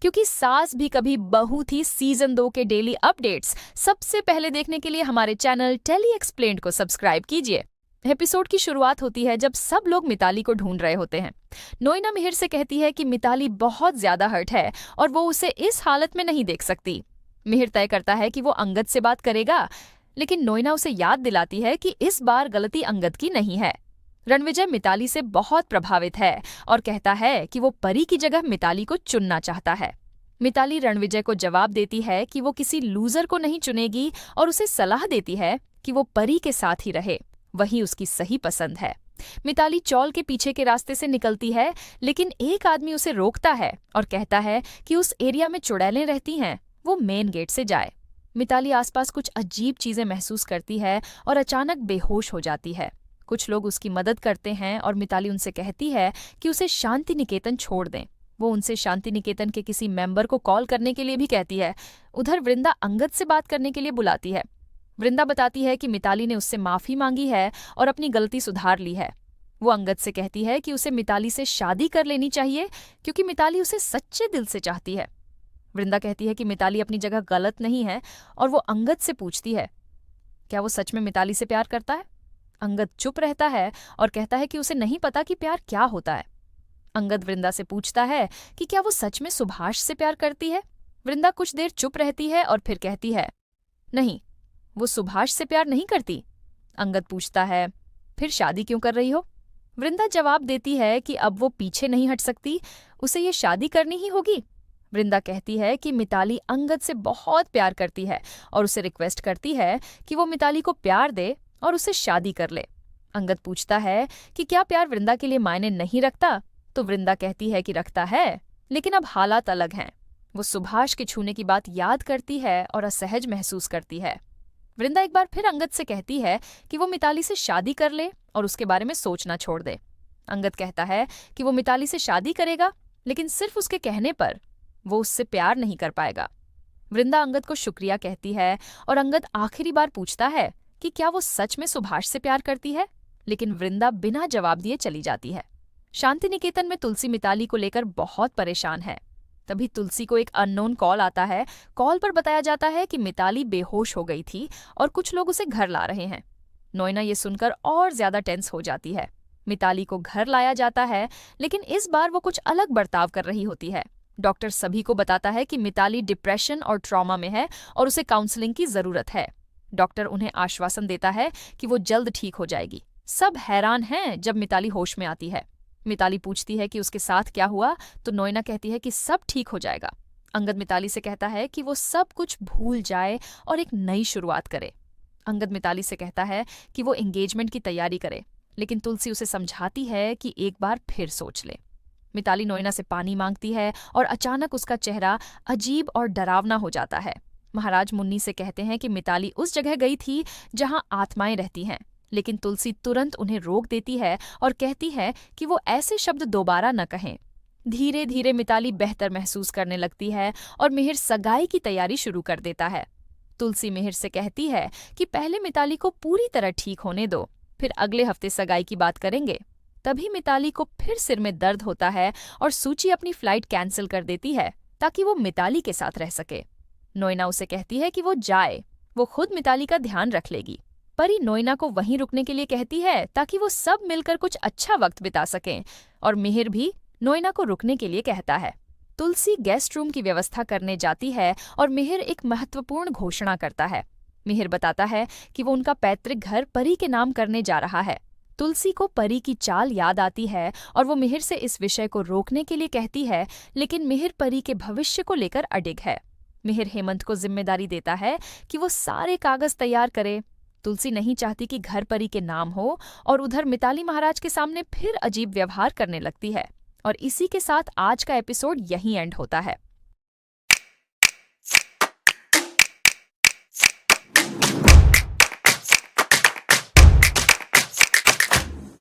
क्योंकि सास भी कभी बहू थी सीजन 2 के डेली अपडेट्स सबसे पहले देखने के लिए हमारे चैनल टेली एक्सप्लेन्ड को सब्सक्राइब कीजिए। एपिसोड की शुरुआत होती है जब सब लोग मिताली को ढूंढ रहे होते हैं। नोइना मिहिर से कहती है कि मिताली बहुत ज्यादा हर्ट है और वो उसे इस हालत में नहीं देख सकती। मिहिर तय करता है कि वो अंगद से बात करेगा, लेकिन नोइना उसे याद दिलाती है कि इस बार गलती अंगद की नहीं है। रणविजय मिताली से बहुत प्रभावित है और कहता है कि वो परी की जगह मिताली को चुनना चाहता है। मिताली रणविजय को जवाब देती है कि वो किसी लूजर को नहीं चुनेगी और उसे सलाह देती है कि वो परी के साथ ही रहे, वही उसकी सही पसंद है। मिताली चौल के पीछे के रास्ते से निकलती है, लेकिन एक आदमी उसे रोकता है और कहता है कि उस एरिया में चुड़ैलें रहती हैं, वो मेन गेट से जाए। मिताली आसपास कुछ अजीब चीजें महसूस करती है और अचानक बेहोश हो जाती है। कुछ लोग उसकी मदद करते हैं और मिताली उनसे कहती है कि उसे शांति निकेतन छोड़ दें। वो उनसे शांति निकेतन के किसी मेंबर को कॉल करने के लिए भी कहती है। उधर वृंदा अंगद से बात करने के लिए बुलाती है। वृंदा बताती है कि मिताली ने उससे माफी मांगी है और अपनी गलती सुधार ली है। वो अंगद से कहती है कि उसे मिताली से शादी कर लेनी चाहिए क्योंकि मिताली उसे सच्चे दिल से चाहती है। वृंदा कहती है कि मिताली अपनी जगह गलत नहीं है और वो अंगद से पूछती है, क्या वो सच में मिताली से प्यार करता है? अंगद चुप रहता है और कहता है कि उसे नहीं पता कि प्यार क्या होता है। अंगद वृंदा से पूछता है कि क्या वो सच में सुभाष से प्यार करती है? वृंदा कुछ देर चुप रहती है और फिर कहती है, नहीं, वो सुभाष से प्यार नहीं करती। अंगद पूछता है, फिर शादी क्यों कर रही हो? वृंदा जवाब देती है कि अब वो पीछे नहीं हट सकती, उसे ये शादी करनी ही होगी। वृंदा कहती है कि मिताली अंगद से बहुत प्यार करती है और उसे रिक्वेस्ट करती है कि वो मिताली को प्यार दे और उसे शादी कर ले। अंगद पूछता है कि क्या प्यार वृंदा के लिए मायने नहीं रखता? तो वृंदा कहती है कि रखता है, लेकिन अब हालात अलग हैं। वो सुभाष के छूने की बात याद करती है और असहज महसूस करती है। वृंदा एक बार फिर अंगद से कहती है कि वो मिताली से शादी कर ले और उसके बारे में सोचना छोड़ दे। अंगद कहता है कि वो मिताली से शादी करेगा, लेकिन सिर्फ उसके कहने पर, वो उससे प्यार नहीं कर पाएगा। वृंदा अंगद को शुक्रिया कहती है और अंगद आखिरी बार पूछता है कि क्या वो सच में सुभाष से प्यार करती है, लेकिन वृंदा बिना जवाब दिए चली जाती है। शांति निकेतन में तुलसी मिताली को लेकर बहुत परेशान है। तभी तुलसी को एक अननोन कॉल आता है। कॉल पर बताया जाता है कि मिताली बेहोश हो गई थी और कुछ लोग उसे घर ला रहे हैं। नोइना ये सुनकर और ज्यादा टेंस हो जाती है। मिताली को घर लाया जाता है, लेकिन इस बार वो कुछ अलग बर्ताव कर रही होती है। डॉक्टर सभी को बताता है कि मिताली डिप्रेशन और ट्रॉमा में है और उसे काउंसलिंग की जरूरत है। डॉक्टर उन्हें आश्वासन देता है कि वो जल्द ठीक हो जाएगी। सब हैरान हैं जब मिताली होश में आती है। मिताली पूछती है कि उसके साथ क्या हुआ, तो नोइना कहती है कि सब ठीक हो जाएगा। अंगद मिताली से कहता है कि वो सब कुछ भूल जाए और एक नई शुरुआत करे। अंगद मिताली से कहता है कि वो एंगेजमेंट की तैयारी करे, लेकिन तुलसी उसे समझाती है कि एक बार फिर सोच ले। मिताली नोइना से पानी मांगती है और अचानक उसका चेहरा अजीब और डरावना हो जाता है। महाराज मुन्नी से कहते हैं कि मिताली उस जगह गई थी जहां आत्माएं रहती हैं, लेकिन तुलसी तुरंत उन्हें रोक देती है और कहती है कि वो ऐसे शब्द दोबारा न कहें। धीरे धीरे मिताली बेहतर महसूस करने लगती है और मिहिर सगाई की तैयारी शुरू कर देता है। तुलसी मिहिर से कहती है कि पहले मिताली को पूरी तरह ठीक होने दो, फिर अगले हफ्ते सगाई की बात करेंगे। तभी मिताली को फिर सिर में दर्द होता है और सूची अपनी फ्लाइट कैंसिल कर देती है ताकि वो मिताली के साथ रह सके। नोइना उसे कहती है कि वो जाए, वो खुद मिताली का ध्यान रख लेगी। परी नोइना को वहीं रुकने के लिए कहती है ताकि वो सब मिलकर कुछ अच्छा वक्त बिता सकें, और मिहिर भी नोइना को रुकने के लिए कहता है। तुलसी गेस्ट रूम की व्यवस्था करने जाती है और मिहिर एक महत्वपूर्ण घोषणा करता है। मिहिर बताता है कि वो उनका पैतृक घर परी के नाम करने जा रहा है। तुलसी को परी की चाल याद आती है और वो मिहिर से इस विषय को रोकने के लिए कहती है, लेकिन मिहिर परी के भविष्य को लेकर अडिग है। मिहिर हेमंत को जिम्मेदारी देता है कि वो सारे कागज तैयार करे। तुलसी नहीं चाहती कि घर परी के नाम हो और उधर मिताली महाराज के सामने फिर अजीब व्यवहार करने लगती है। और इसी के साथ आज का एपिसोड यहीं एंड होता है।